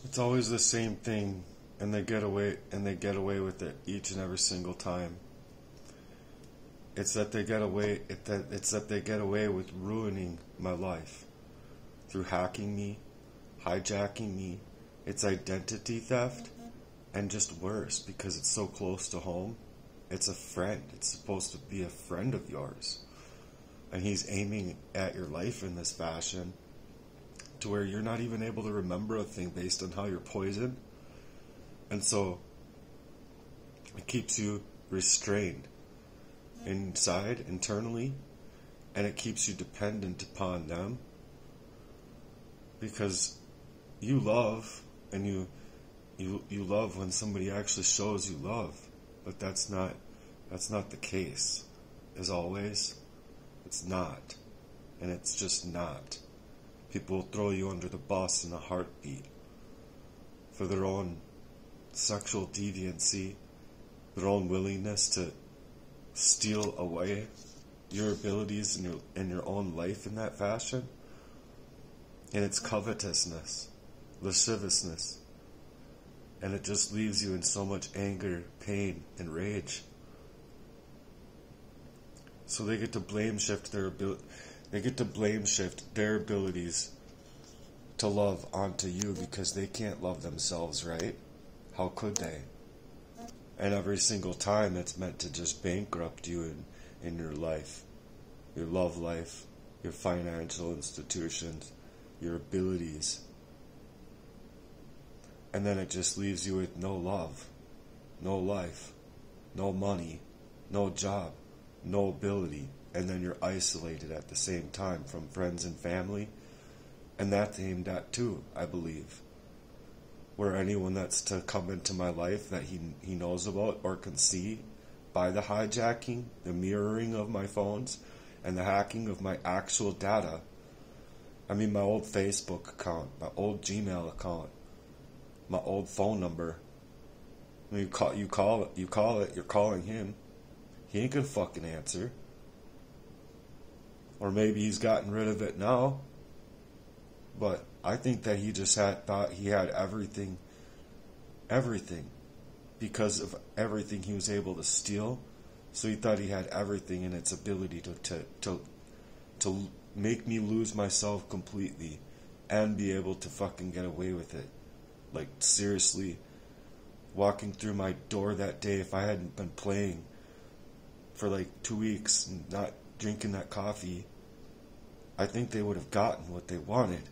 It's always the same thing, and they get away with it each and every single time. It's that they get away with ruining my life through hacking me, hijacking me. It's identity theft, and just worse because it's so close to home. It's a friend. It's supposed to be a friend of yours. And he's aiming at your life in this fashion to where you're not even able to remember a thing based on how you're poisoned. And so it keeps you restrained inside, internally, and it keeps you dependent upon them because you love, and you love when somebody actually shows you love, but that's not the case. As always, it's not, and it's just not. People will throw you under the bus in a heartbeat for their own sexual deviancy, their own willingness to steal away your abilities and your own life in that fashion. And it's covetousness, lasciviousness, and it just leaves you in so much anger, pain, and rage. So they get to blame shift their abilities to love onto you because they can't love themselves, right? How could they? And every single time it's meant to just bankrupt you in your life, your love life, your financial institutions, your abilities. And then it just leaves you with no love, no life, no money, no job, no ability. And then you're isolated at the same time from friends and family. And that's aimed at too, I believe. Where anyone that's to come into my life that he knows about or can see by the hijacking, the mirroring of my phones, and the hacking of my actual data. I mean, my old Facebook account, my old Gmail account, my old phone number. When you call it, you're calling him. He ain't gonna fucking answer. Or maybe he's gotten rid of it now. But I think that he just thought he had everything, because of everything he was able to steal. So he thought he had everything in its ability to make me lose myself completely and be able to fucking get away with it. Like, seriously, walking through my door that day, if I hadn't been playing for like 2 weeks and not drinking that coffee, I think they would have gotten what they wanted.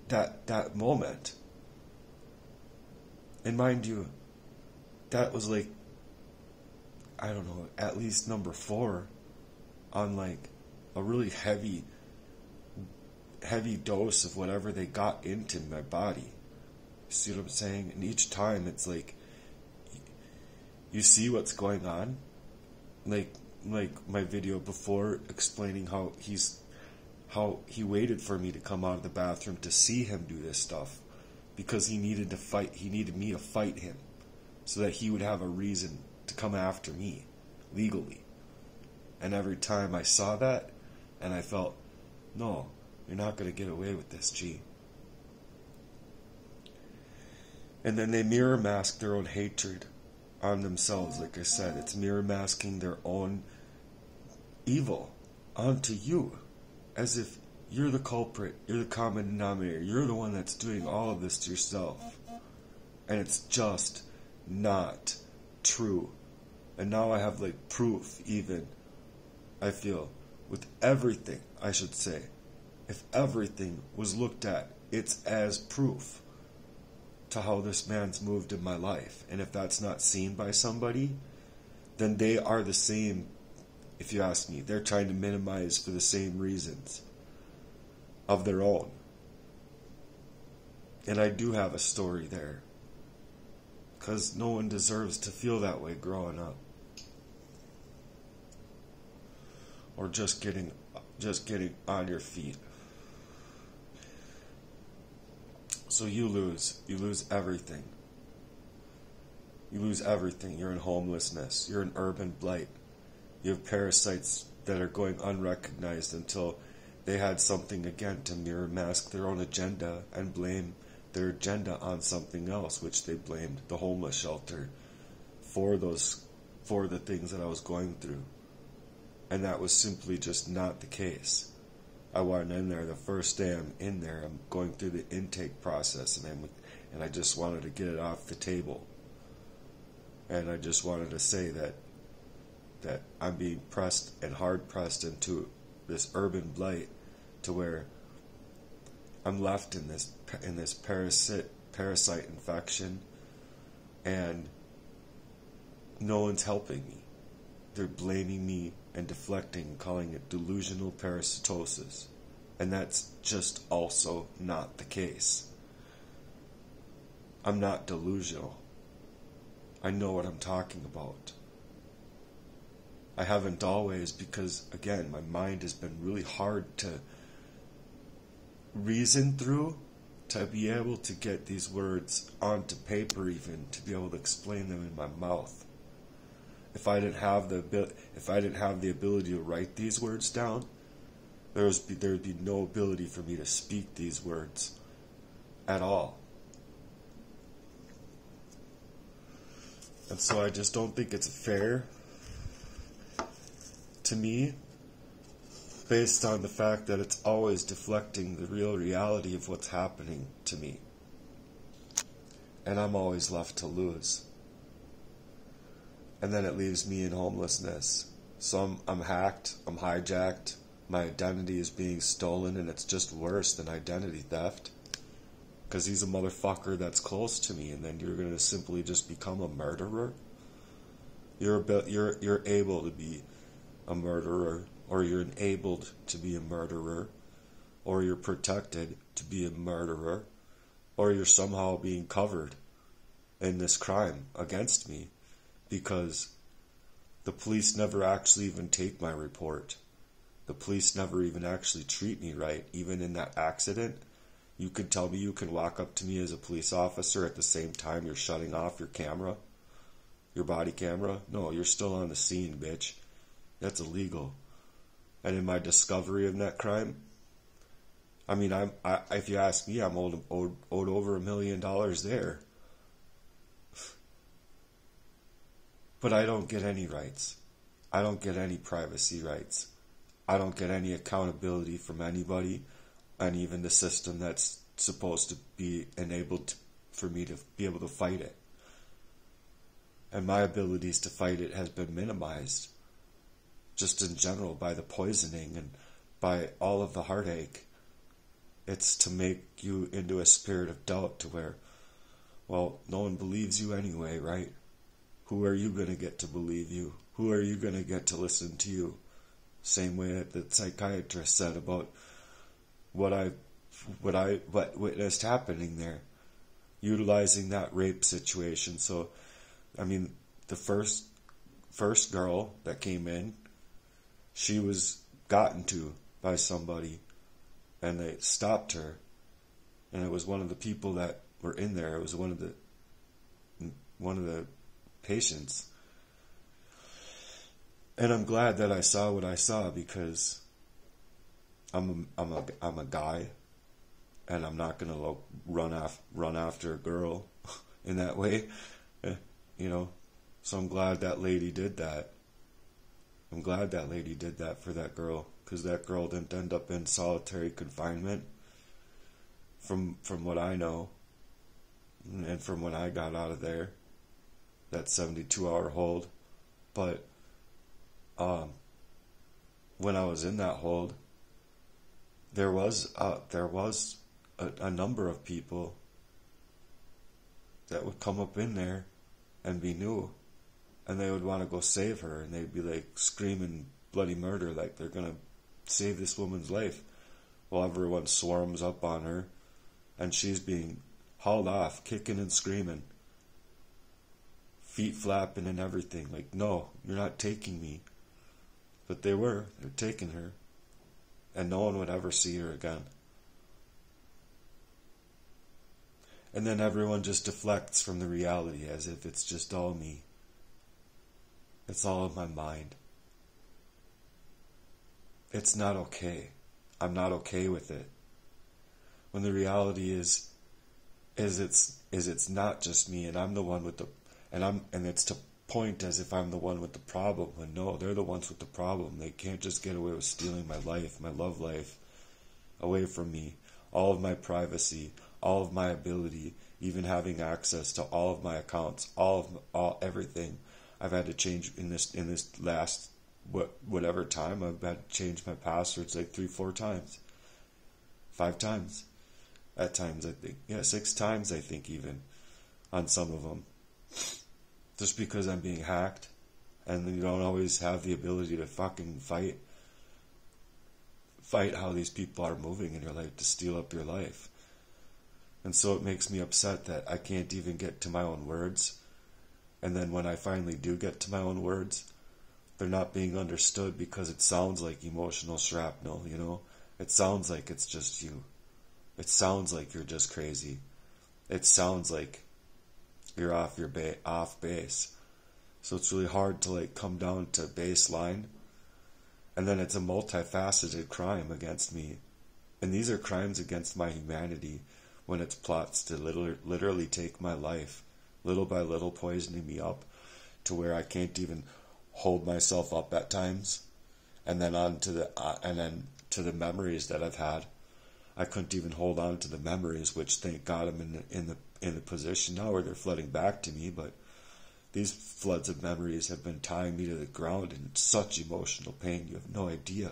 That moment. And mind you, that was like, I don't know, at least number 4 on like a really heavy dose of whatever they got into my body. See what I'm saying? And each time it's like, you see what's going on. Like my video before explaining how he waited for me to come out of the bathroom to see him do this stuff because he needed me to fight him so that he would have a reason to come after me legally. And every time I saw that and I felt, no, you're not going to get away with this, G. And then they mirror mask their own hatred on themselves. Like I said, it's mirror masking their own evil onto you. As if you're the culprit, you're the common denominator, you're the one that's doing all of this to yourself. And it's just not true. And now I have like proof even, I feel, with everything, I should say. If everything was looked at, it's as proof to how this man's moved in my life. And if that's not seen by somebody, then they are the same. If you ask me, they're trying to minimize for the same reasons of their own. And I do have a story there, because no one deserves to feel that way growing up, or just getting on your feet. So you lose everything. You lose everything. You're in homelessness. You're in urban blight. You have parasites that are going unrecognized until they had something again to mirror mask their own agenda and blame their agenda on something else, which they blamed the homeless shelter for the things that I was going through. And that was simply just not the case. I went in there the first day I'm in there, I'm going through the intake process, and I just wanted to get it off the table. And I just wanted to say that I'm being pressed and hard pressed into this urban blight, to where I'm left in this parasite infection, and no one's helping me. They're blaming me and deflecting, calling it delusional parasitosis. And that's just also not the case. I'm not delusional. I know what I'm talking about. I haven't always, because, again, my mind has been really hard to reason through, to be able to get these words onto paper, even to be able to explain them in my mouth. If I didn't have the ability to write these words down, there would be no ability for me to speak these words at all. And so I just don't think it's fair to me, based on the fact that it's always deflecting the real reality of what's happening to me. And I'm always left to lose. And then it leaves me in homelessness. So I'm hacked, I'm hijacked, my identity is being stolen, and it's just worse than identity theft. Because he's a motherfucker that's close to me, and then you're going to simply just become a murderer? You're able to be a murderer, or you're enabled to be a murderer, or you're protected to be a murderer, or you're somehow being covered in this crime against me, because the police never actually even take my report. The police never even actually treat me right. Even in that accident, you can tell me, you can walk up to me as a police officer at the same time you're shutting off your camera, your body camera. No, you're still on the scene, bitch. That's illegal. And in my discovery of that crime, I mean, if you ask me, I'm owed over $1 million there. But I don't get any rights. I don't get any privacy rights. I don't get any accountability from anybody, and even the system that's supposed to be enabled for me to be able to fight it. And my abilities to fight it has been minimized, just in general, by the poisoning and by all of the heartache. It's to make you into a spirit of doubt, to where, well, no one believes you anyway, right? Who are you going to get to believe you? Who are you going to get to listen to you? Same way that the psychiatrist said about what witnessed happening there, utilizing that rape situation. So, I mean, the first girl that came in, she was gotten to by somebody, and they stopped her, and it was one of the people that were in there. It was one of the patients. And I'm glad that I saw what I saw, because I'm a guy, and I'm not gonna run after a girl in that way, you know. So I'm glad that lady did that. I'm glad that lady did that for that girl, because that girl didn't end up in solitary confinement, from what I know, and from when I got out of there, that 72-hour hold. But when I was in that hold, there was a number of people that would come up in there and be new, and they would want to go save her, and they'd be like screaming bloody murder, like they're gonna save this woman's life, while everyone swarms up on her, and she's being hauled off, kicking and screaming, feet flapping and everything, like, no, you're not taking me. But they're taking her, and no one would ever see her again. And then everyone just deflects from the reality, as if it's just all me. It's all in my mind. It's not okay. I'm not okay with it. When the reality is, it's not just me, and I'm the one with the, and it's to point as if I'm the one with the problem, when no, they're the ones with the problem. They can't just get away with stealing my life, my love life, away from me, all of my privacy, all of my ability, even having access to all of my accounts, all everything. I've had to change in this last whatever time. I've had to change my passwords like 3-4 times, 5 times, at times I think, 6 times I think, even on some of them, just because I'm being hacked, and you don't always have the ability to fucking fight how these people are moving in your life to steal up your life. And so it makes me upset that I can't even get to my own words. And then when I finally do get to my own words, they're not being understood because it sounds like emotional shrapnel, you know? It sounds like it's just you. It sounds like you're just crazy. It sounds like you're off base. So it's really hard to like come down to baseline. And then it's a multifaceted crime against me. And these are crimes against my humanity, when it's plots to literally take my life, little by little poisoning me up to where I can't even hold myself up at times. And then on to the memories that I've had. I couldn't even hold on to the memories, which thank God I'm in the position now where they're flooding back to me, but these floods of memories have been tying me to the ground in such emotional pain. You have no idea.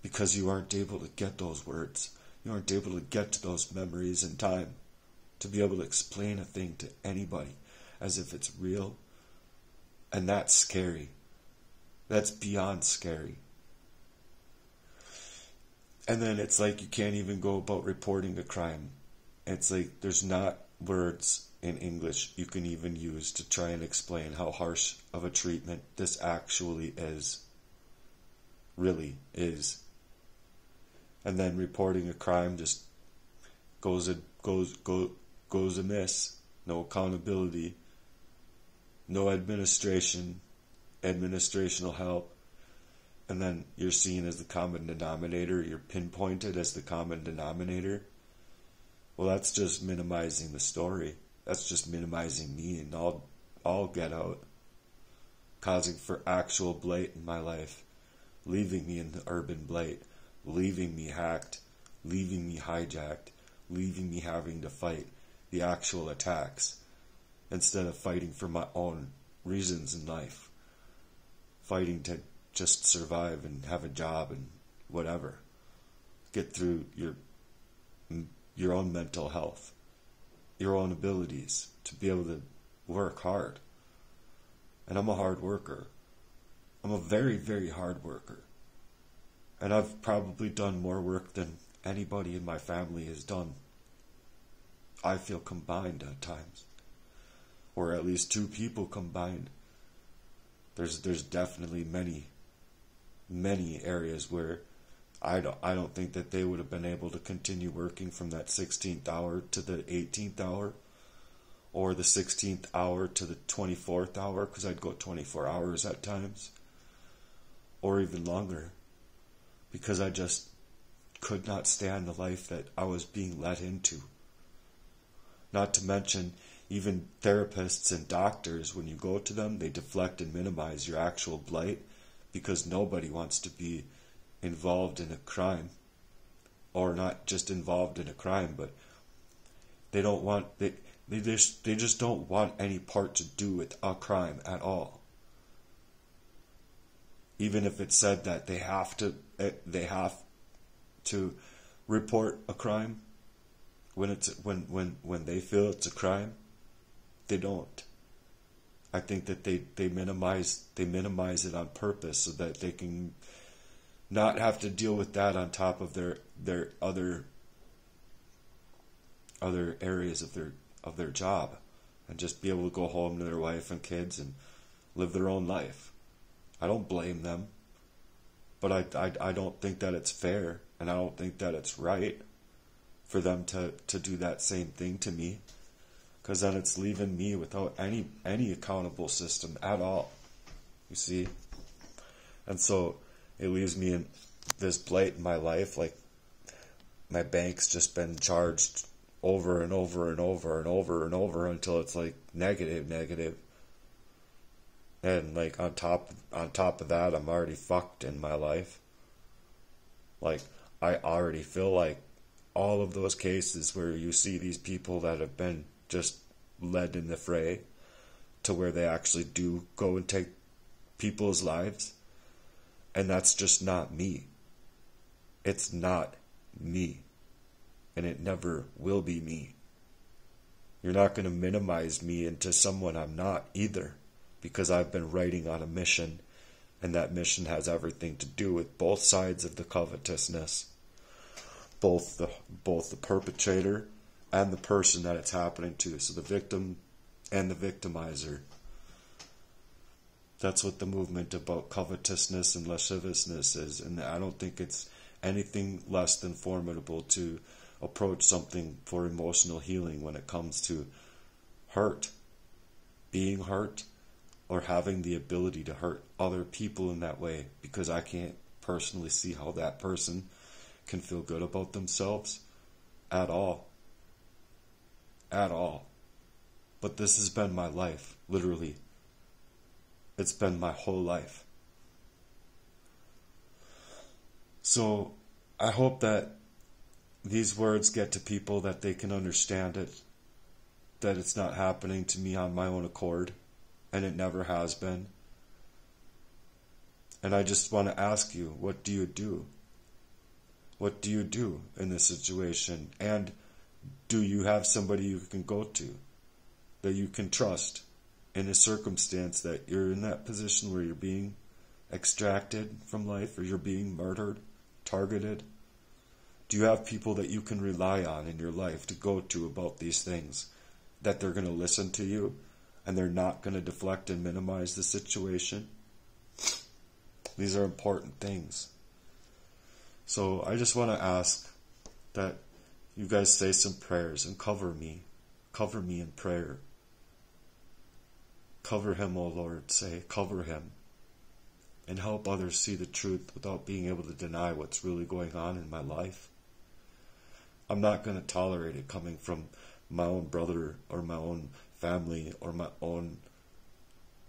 Because you aren't able to get those words. You aren't able to get to those memories in time to be able to explain a thing to anybody as if it's real. And that's scary. That's beyond scary. And then it's like you can't even go about reporting a crime. It's like there's not words in English you can even use to try and explain how harsh of a treatment this actually is. Really is. And then reporting a crime just goes amiss. No accountability. No administrational help. And then you're seen as the common denominator. You're pinpointed as the common denominator. Well, that's just minimizing the story. That's just minimizing me and all get out. Causing for actual blight in my life. Leaving me in the urban blight. Leaving me hacked. Leaving me hijacked. Leaving me having to fight the actual attacks. Instead of fighting for my own reasons in life. Fighting to just survive and have a job and whatever. Get through your own mental health. Your own abilities to be able to work hard. And I'm a hard worker. I'm a very, very hard worker. And I've probably done more work than anybody in my family has done. I feel combined at times. Or at least 2 people combined. There's definitely many areas where I don't think that they would have been able to continue working from that 16th hour to the 18th hour, or the 16th hour to the 24th hour, because I'd go 24 hours at times, or even longer, because I just could not stand the life that I was being let into. Not to mention, even therapists and doctors, when you go to them, they deflect and minimize your actual blight, because nobody wants to be involved in a crime, or not just involved in a crime, but they just don't want any part to do with a crime at all. Even if it's said that they have to report a crime when they feel it's a crime, they don't. I think that they minimize it on purpose so that they can not have to deal with that on top of their other areas of their job, and just be able to go home to their wife and kids and live their own life. I don't blame them, but I don't think that it's fair, and I don't think that it's right for them to do that same thing to me, because then it's leaving me without any accountable system at all, you see. And so it leaves me in this blight in my life. Like, my bank's just been charged over and over and over and over and over until it's like negative. And like on top of that, I'm already fucked in my life. Like, I already feel like all of those cases where you see these people that have been just led in the fray to where they actually do go and take people's lives, and that's just not me. It's not me, and it never will be me. You're not going to minimize me into someone I'm not either, because I've been writing on a mission, and that mission has everything to do with both sides of the covetousness, both the perpetrator and the person that it's happening to, so the victim and the victimizer. That's what the movement about covetousness and lasciviousness is, and I don't think it's anything less than formidable to approach something for emotional healing when it comes to hurt, being hurt, or having the ability to hurt other people in that way, because I can't personally see how that person can feel good about themselves at all. At all. But this has been my life, literally. It's been my whole life. So I hope that these words get to people, that they can understand it, that it's not happening to me on my own accord, and it never has been. And I just want to ask you, what do you do? What do you do in this situation? And do you have somebody you can go to, that you can trust in a circumstance that you're in that position where you're being extracted from life, or you're being murdered, targeted? Do you have people that you can rely on in your life to go to about these things, that they're going to listen to you and they're not going to deflect and minimize the situation? These are important things. So I just want to ask that you guys say some prayers and cover me in prayer. Cover him, O Lord, say, cover him, and help others see the truth without being able to deny what's really going on in my life. I'm not going to tolerate it coming from my own brother or my own family or my own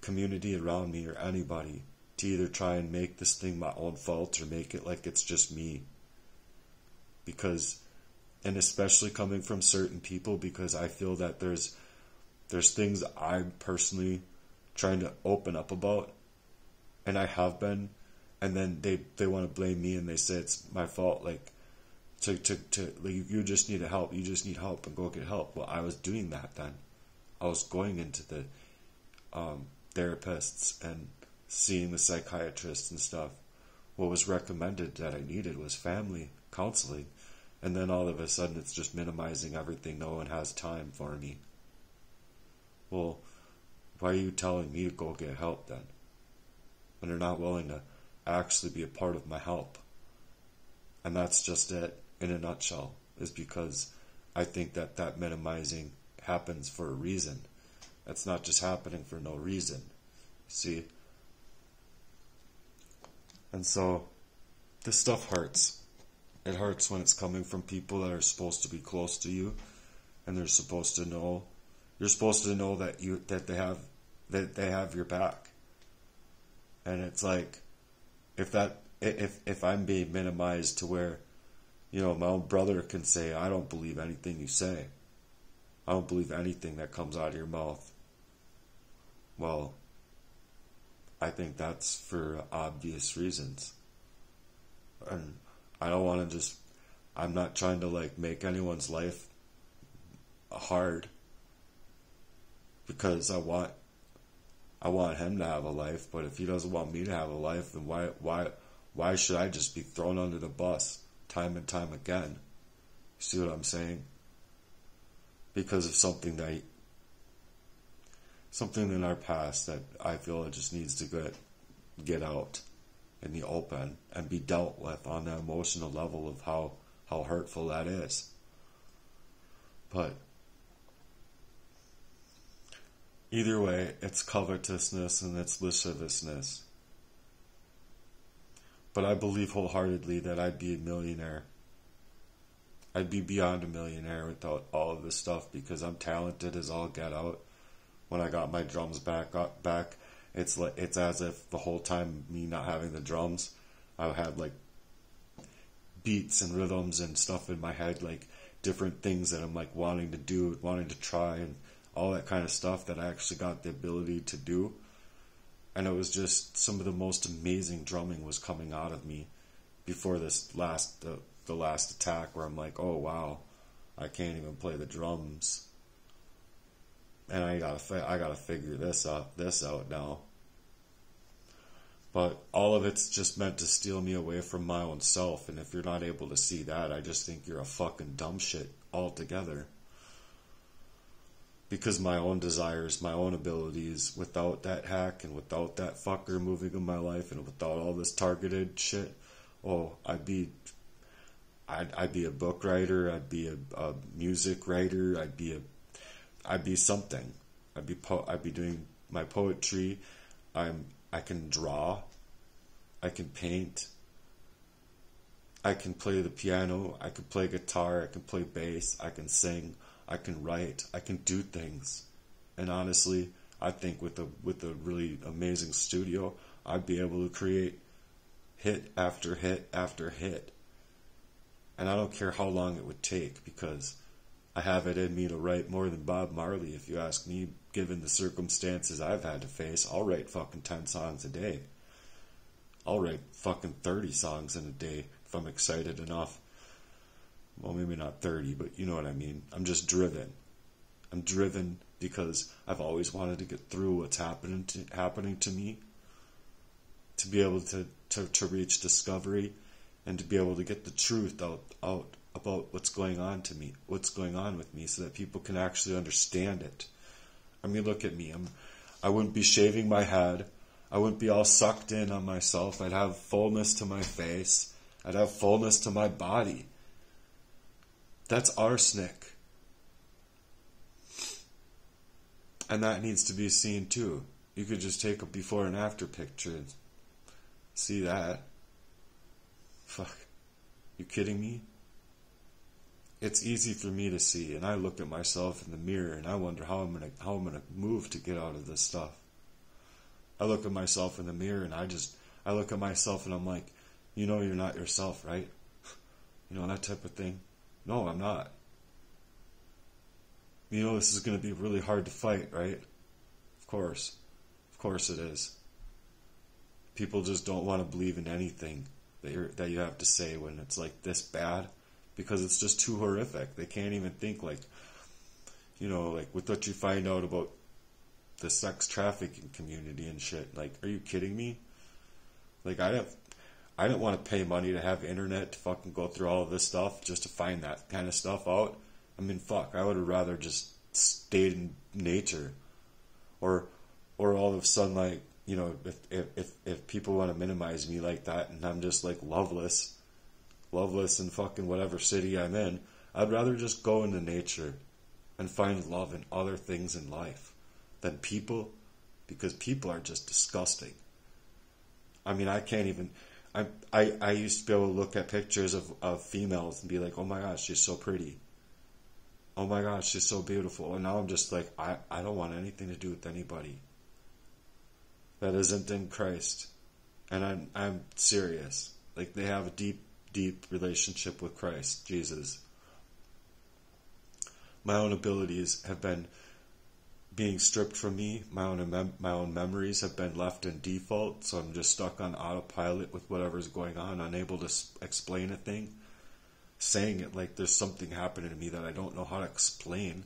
community around me or anybody to either try and make this thing my own fault or make it like it's just me. Because, and especially coming from certain people, because I feel that there's things I'm personally trying to open up about, and I have been, and then they want to blame me and they say it's my fault, like like, you just need help, and go get help. Well, I was doing that then. I was going into the therapists and seeing the psychiatrists and stuff. What was recommended that I needed was family counseling, and then all of a sudden it's just minimizing everything. No one has time for me. Well, why are you telling me to go get help then, when they're not willing to actually be a part of my help? And that's just it in a nutshell, is because I think that minimizing happens for a reason. That's not just happening for no reason. See? And so this stuff hurts. It hurts when it's coming from people that are supposed to be close to you, and they're supposed to know. You're supposed to know that they have your back. And it's like, if I'm being minimized to where, my own brother can say, I don't believe anything you say. I don't believe anything that comes out of your mouth. Well, I think that's for obvious reasons. And I don't want to I'm not trying to make anyone's life hard, because I want him to have a life. But if he doesn't want me to have a life, then why should I just be thrown under the bus time and time again? You see what I'm saying? Because of something in our past that I feel it just needs to get out in the open and be dealt with on the emotional level of how hurtful that is. But either way, it's covetousness and it's lasciviousness. But I believe wholeheartedly that I'd be a millionaire. I'd be beyond a millionaire without all of this stuff, because I'm talented as all get out. When I got my drums back, it's as if the whole time me not having the drums, I had like beats and rhythms and stuff in my head, like different things that I'm like wanting to do, wanting to try, and all that kind of stuff that I actually got the ability to do. And it was just some of the most amazing drumming was coming out of me before this the last attack, where I'm like, oh wow, I can't even play the drums, and I gotta figure this out now. But all of it's just meant to steal me away from my own self, and if you're not able to see that, I just think you're a fucking dumb shit altogether. Because my own desires, my own abilities, without that hack and without that fucker moving in my life and without all this targeted shit, I'd be a book writer, I'd be a music writer, I'd be something. I'd be doing my poetry. I can draw, I can paint, I can play the piano, I can play guitar, I can play bass, I can sing, I can write, I can do things. And honestly, I think with a really amazing studio, I'd be able to create hit after hit after hit. And I don't care how long it would take, because I have it in me to write more than Bob Marley, if you ask me. Given the circumstances I've had to face, I'll write fucking 10 songs a day. I'll write fucking 30 songs in a day if I'm excited enough. Well, maybe not 30, but you know what I mean. I'm just driven. I'm driven because I've always wanted to get through what's happening to me, to be able to reach discovery, and to be able to get the truth out about what's going on with me, so that people can actually understand it. I mean, look at me. I wouldn't be shaving my head. I wouldn't be all sucked in on myself. I'd have fullness to my face. I'd have fullness to my body. That's arsenic. And that needs to be seen too. You could just take a before and after picture and see that. Fuck. You kidding me? It's easy for me to see, and I look at myself in the mirror and I wonder how I'm gonna move to get out of this stuff. I look at myself in the mirror and I look at myself and I'm like, you know, you're not yourself, right? You know, that type of thing. No, I'm not. You know, this is gonna be really hard to fight, right? Of course it is. People just don't want to believe in anything that you have to say when it's like this bad. Because it's just too horrific. They can't even think, like, you know, like with what you find out about the sex trafficking community and shit. Like, are you kidding me? Like, I didn't want to pay money to have internet to fucking go through all of this stuff just to find that kind of stuff out. I mean, fuck, I would have rather just stayed in nature. Or all of a sudden, like, you know, if people want to minimize me like that and I'm just like loveless in fucking whatever city I'm in, I'd rather just go into nature and find love in other things in life than people, because people are just disgusting. I mean, I can't even, I used to be able to look at pictures of females and be like, oh my gosh, she's so pretty. Oh my gosh, she's so beautiful. And now I'm just like, I don't want anything to do with anybody that isn't in Christ. And I'm serious. Like, they have a deep relationship with Christ Jesus. My own abilities have been being stripped from me. My own memories have been left in default, so I'm just stuck on autopilot with whatever's going on, unable to explain a thing, saying it like there's something happening to me that I don't know how to explain.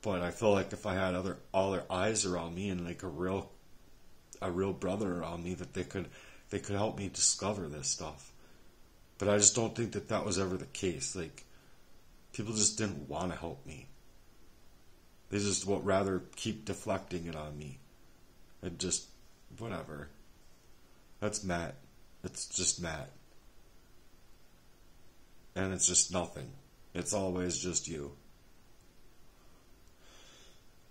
But I feel like if I had all their eyes around me and like a real brother around me, that they could help me discover this stuff. But I just don't think that was ever the case. Like, people just didn't want to help me. They just would rather keep deflecting it on me. And just, whatever. That's Matt. It's just Matt. And it's just nothing. It's always just you.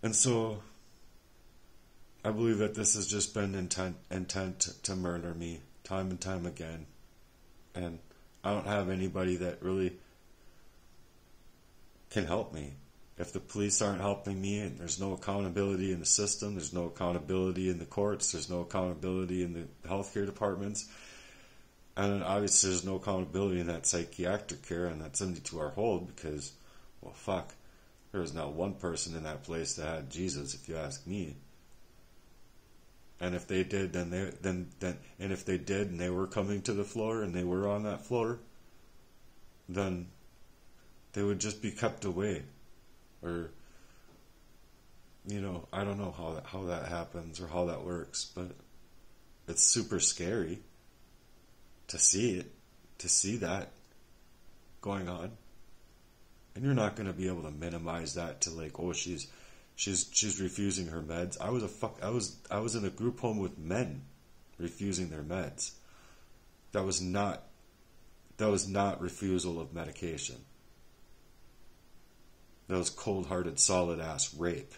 And so, I believe that this has just been intent to murder me, time and time again. And I don't have anybody that really can help me. If the police aren't helping me, and there's no accountability in the system, there's no accountability in the courts, there's no accountability in the healthcare departments, and obviously there's no accountability in that psychiatric care and that 72-hour hold, because, well, fuck, there was not one person in that place that had Jesus, if you ask me. And if they did, and if they did, and they were coming to the floor, and they were on that floor, then they would just be kept away. Or, I don't know how that happens or how that works, but it's super scary to see that going on. And you're not going to be able to minimize that to like, oh, she's refusing her meds. I was in a group home with men refusing their meds. That was not refusal of medication. That was cold-hearted, solid-ass rape.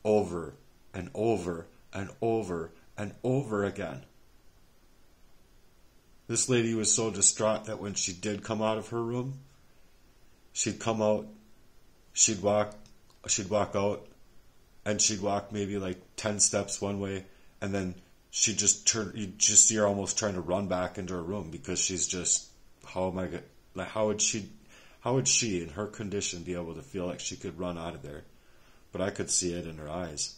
Over and over and over and over again. This lady was so distraught that when she did come out of her room, she'd come out, she'd walk out, and she'd walk maybe like 10 steps one way, and then she'd just turn, you'd just see her almost trying to run back into her room, because she's just, how would she, in her condition, be able to feel like she could run out of there? But I could see it in her eyes.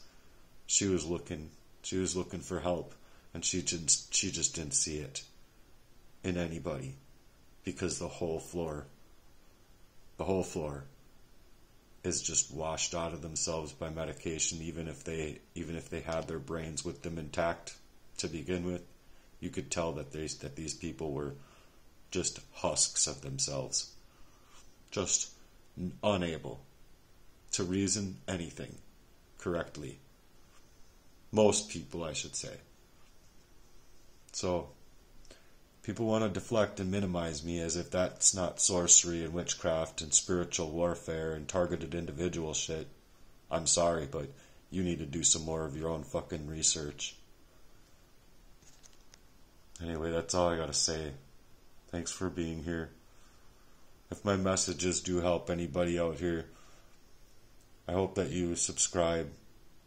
She was looking for help, and she just didn't see it in anybody, because the whole floor is just washed out of themselves by medication. Even if they had their brains with them intact to begin with, you could tell that these people were just husks of themselves. Just unable to reason anything correctly. Most people, I should say. So, people want to deflect and minimize me as if that's not sorcery and witchcraft and spiritual warfare and targeted individual shit. I'm sorry, but you need to do some more of your own fucking research. Anyway, that's all I gotta say. Thanks for being here. If my messages do help anybody out here, I hope that you subscribe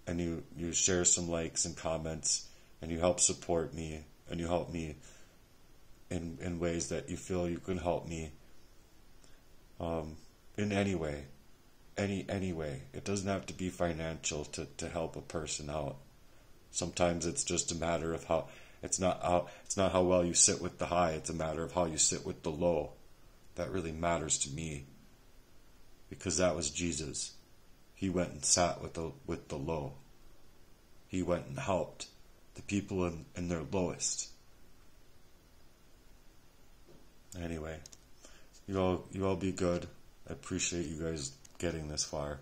and you share some likes and comments, and you help support me, and you help me in ways that you feel you can help me in any way. Any way. It doesn't have to be financial to help a person out. Sometimes it's just a matter of how, it's not how well you sit with the high, it's a matter of how you sit with the low. That really matters to me, because that was Jesus. He went and sat with the low. He went and helped the people in their lowest. Anyway, you all be good. I appreciate you guys getting this far.